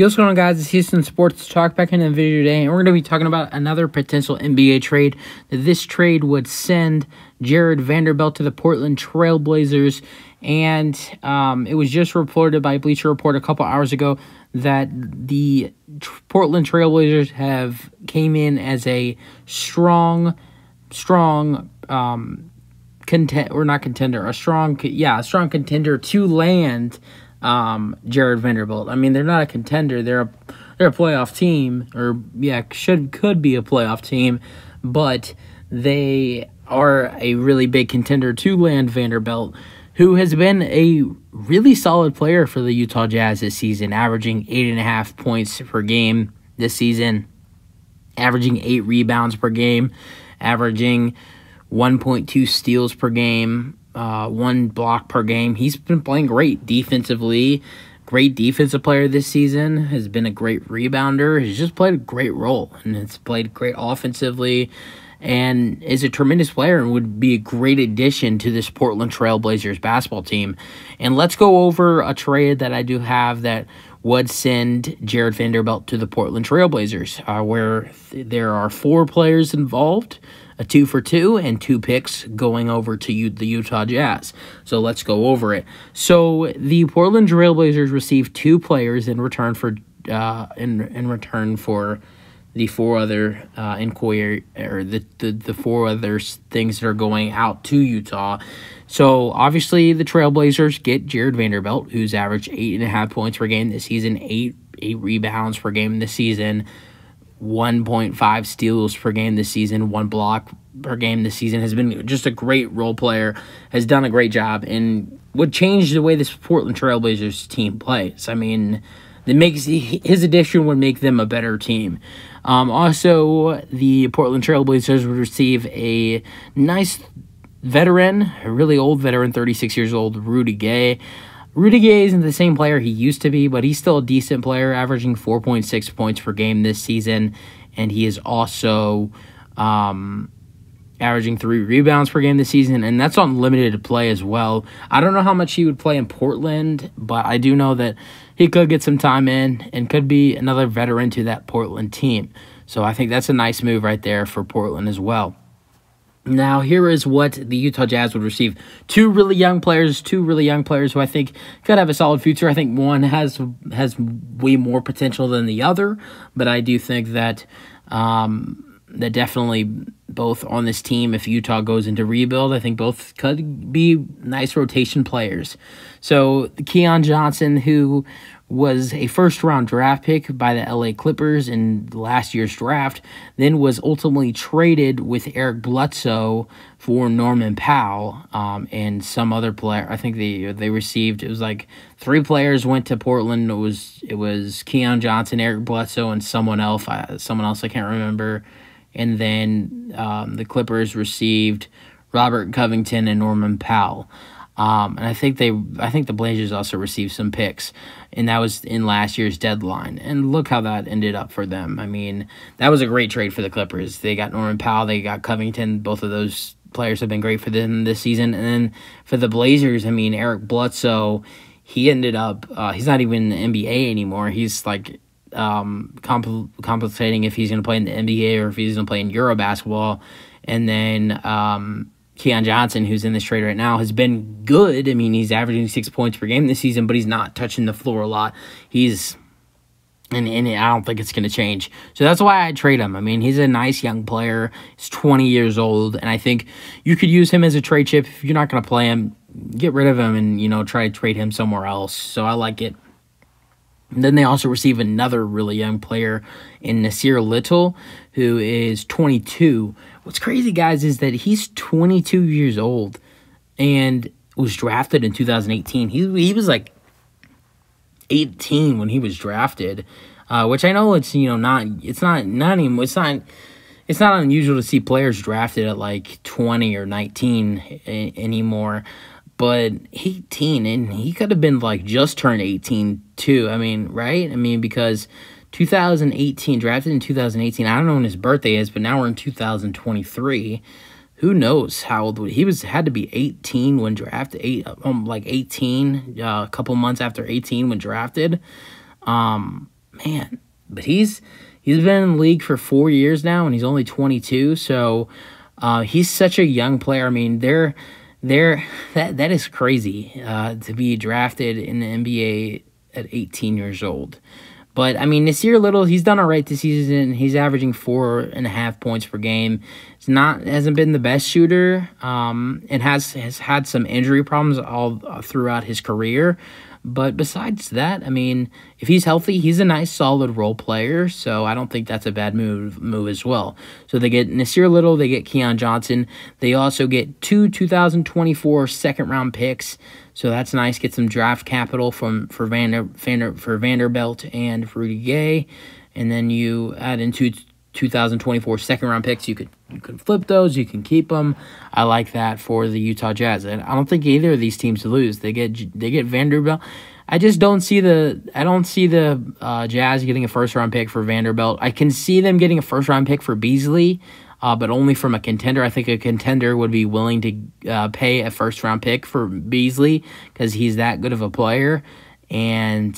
What's going on, guys? It's Houston Sports Talk back in the video today, and we're going to be talking about another potential NBA trade. This trade would send Jared Vanderbilt to the Portland Trail Blazers, and it was just reported by Bleacher Report a couple hours ago that the Portland Trail Blazers have came in as a strong contender to land Jared Vanderbilt. I mean, they're not a contender. They're a playoff team, or could be a playoff team, but they are a really big contender to land Vanderbilt, who has been a really solid player for the Utah Jazz this season, averaging 8.5 points per game this season, averaging 8 rebounds per game, averaging 1.2 steals per game, 1 block per game. He's been playing great defensively, great defensive player this season, has been a great rebounder, has just played a great role, and has played great offensively, and is a tremendous player and would be a great addition to this Portland Trail Blazers basketball team. And let's go over a trade that I do have that would send Jared Vanderbilt to the Portland Trail Blazers, where there are 4 players involved, a 2-for-2, and 2 picks going over to the Utah Jazz. So let's go over it. So the Portland Trail Blazers received 2 players in return for the 4 other inquiry, or the 4 other things that are going out to Utah. So obviously the Trailblazers get Jared Vanderbilt, who's averaged 8.5 points per game this season, 8 rebounds per game this season, 1.5 steals per game this season, 1 block per game this season, has been just a great role player, has done a great job, and would change the way this Portland Trailblazers team plays. I mean, his addition would make them a better team. Also, the Portland Trailblazers would receive a nice veteran, a really old veteran, 36 years old, Rudy Gay. Rudy Gay isn't the same player he used to be, but he's still a decent player, averaging 4.6 points per game this season, and he is also averaging 3 rebounds per game this season, and that's on limited play as well. I don't know how much he would play in Portland, but I do know that he could get some time in and could be another veteran to that Portland team. So I think that's a nice move right there for Portland as well. Now, here is what the Utah Jazz would receive. 2 really young players who I think could have a solid future. I think one has way more potential than the other, but I do think that that definitely both on this team, if Utah goes into rebuild, I think both could be nice rotation players. So Keon Johnson, who was a first-round draft pick by the LA Clippers in last year's draft, then was ultimately traded with Eric Bledsoe for Norman Powell and some other player. I think they received, it was like 3 players went to Portland. It was Keon Johnson, Eric Bledsoe, and someone else I can't remember. And then the Clippers received Robert Covington and Norman Powell. And I think the Blazers also received some picks, and that was in last year's deadline. And look how that ended up for them. I mean, that was a great trade for the Clippers. They got Norman Powell, they got Covington. Both of those players have been great for them this season. And then for the Blazers, I mean, Eric Bledsoe, he ended up he's not even in the NBA anymore. He's like compensating if he's going to play in the NBA or if he's going to play in Euro basketball. And then Keon Johnson, who's in this trade right now, has been good. I mean, he's averaging 6 points per game this season, but he's not touching the floor a lot. And I don't think it's going to change. So that's why I trade him. I mean, he's a nice young player. He's 20 years old, and I think you could use him as a trade chip. If you're not going to play him, get rid of him and, try to trade him somewhere else. So I like it. And then they also receive another really young player in Nasir Little, who is 22. What's crazy, guys, is that he's 22 years old and was drafted in 2018. He was like 18 when he was drafted, which I know it's it's not unusual to see players drafted at like 20 or 19 anymore. But 18, and he could have been like just turned 18 too. I mean, right? I mean, because 2018, drafted in 2018, I don't know when his birthday is, but now we're in 2023. Who knows how old he had to be 18 when drafted, 18, a couple months after 18 when drafted. man, but he's been in the league for 4 years now, and he's only 22. So he's such a young player. I mean, that is crazy to be drafted in the NBA at 18 years old. But, I mean, Nasir Little, he's done all right this season. He's averaging 4.5 points per game. Hasn't been the best shooter, and has had some injury problems all throughout his career. But besides that, I mean, if he's healthy, he's a nice, solid role player. So I don't think that's a bad move as well. So they get Nasir Little, they get Keon Johnson. They also get 2024 second-round picks. So that's nice. Get some draft capital for Vanderbilt and Rudy Gay. And then you add in 2024 second-round picks. You can flip those. You can keep them. I like that for the Utah Jazz. And I don't think either of these teams lose. They get Vanderbilt. I just don't see the Jazz getting a first-round pick for Vanderbilt. I can see them getting a first-round pick for Beasley, but only from a contender. I think a contender would be willing to pay a first-round pick for Beasley because he's that good of a player. And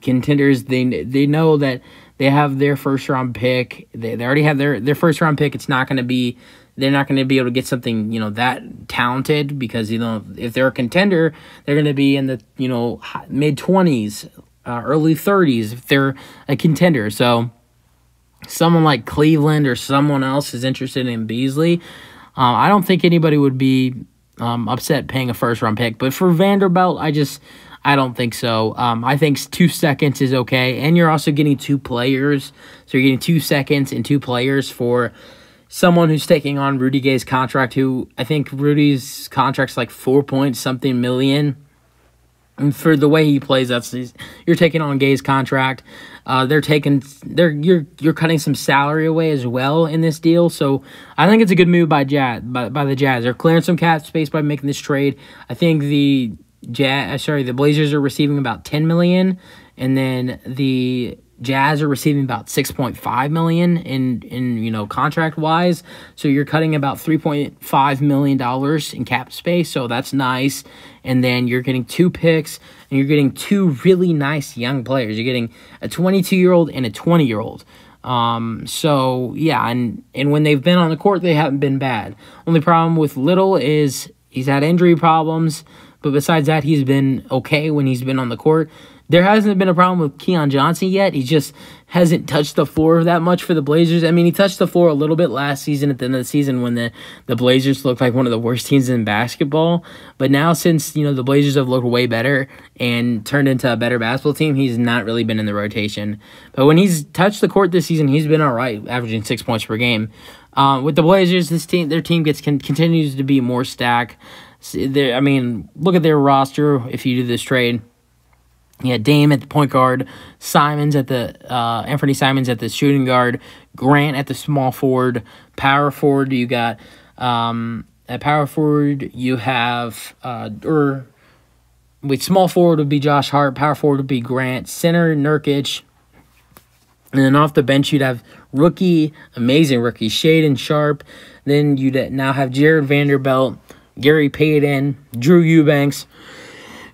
contenders, they know that they have their first-round pick. They already have their first-round pick. They're not going to be able to get something, that talented because, if they're a contender, they're going to be in the, mid-20s, early 30s if they're a contender. So someone like Cleveland or someone else is interested in Beasley. I don't think anybody would be upset paying a first-round pick. But for Vanderbilt, I don't think so. I think 2 seconds is okay. And you're also getting 2 players. So you're getting 2 seconds and 2 players for someone who's taking on Rudy Gay's contract, who I think Rudy's contract's like 4-point-something million. And for the way he plays, you're taking on Gay's contract. You're cutting some salary away as well in this deal. So I think it's a good move by the Jazz. They're clearing some cap space by making this trade. I think the Blazers are receiving about $10 million, and then the Jazz are receiving about $6.5 million in contract wise. So you're cutting about $3.5 million in cap space. So that's nice. And then you're getting 2 picks, and you're getting 2 really nice young players. You're getting a 22-year-old and a 20-year-old. So yeah, and when they've been on the court, they haven't been bad. Only problem with Little is he's had injury problems. But besides that, he's been okay when he's been on the court. There hasn't been a problem with Keon Johnson yet. He just hasn't touched the floor that much for the Blazers. I mean, he touched the floor a little bit last season at the end of the season when the Blazers looked like one of the worst teams in basketball. But now since, the Blazers have looked way better and turned into a better basketball team, he's not really been in the rotation. But when he's touched the court this season, he's been all right, averaging 6 points per game. With the Blazers, their team continues to be more stacked. Look at their roster if you do this trade. You had Dame at the point guard, Anthony Simons at the shooting guard, Grant at the small forward, power forward. You got at power forward you have small forward would be Josh Hart, power forward would be Grant, center Nurkic, and then off the bench you'd have amazing rookie Shaedon Sharpe. Then you'd now have Jared Vanderbilt, Gary Payton, Drew Eubanks,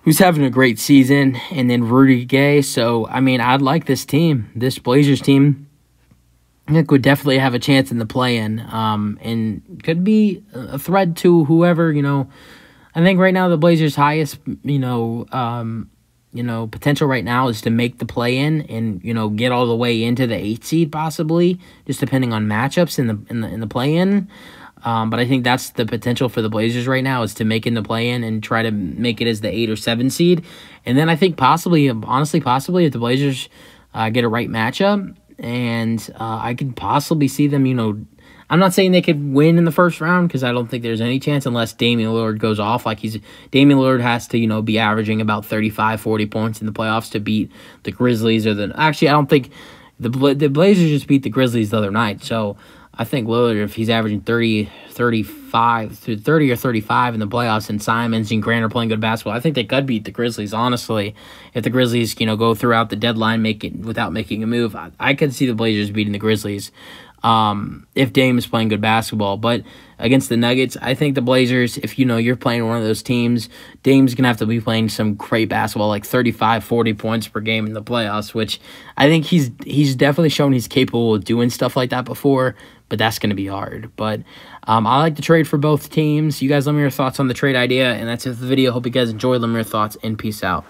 who's having a great season, and then Rudy Gay. So, I'd like this team. This Blazers team, I think, would definitely have a chance in the play-in, and could be a threat to whoever, I think right now the Blazers' highest, potential right now is to make the play-in and, get all the way into the 8th seed possibly, just depending on matchups in the play-in. But I think that's the potential for the Blazers right now is to make in the play-in and try to make it as the 8 or 7 seed. And then I think possibly if the Blazers get a right matchup, and I could possibly see them, I'm not saying they could win in the first round because I don't think there's any chance unless Damian Lillard goes off. Damian Lillard has to, be averaging about 35, 40 points in the playoffs to beat the Grizzlies. Actually, I don't think the Blazers just beat the Grizzlies the other night. So I think Lillard, if he's averaging 30 or 35 in the playoffs, and Simons and Grant are playing good basketball, I think they could beat the Grizzlies, honestly. If the Grizzlies, go throughout the deadline without making a move, I could see the Blazers beating the Grizzlies. if Dame is playing good basketball. But against the Nuggets, I think the Blazers, if you're playing one of those teams, Dame's going to have to be playing some great basketball, like 35, 40 points per game in the playoffs, which I think he's definitely shown he's capable of doing stuff like that before, but that's going to be hard. But I like the trade for both teams. You guys let me know your thoughts on the trade idea, and that's it for the video. Hope you guys enjoyed. Let me know your thoughts, and peace out.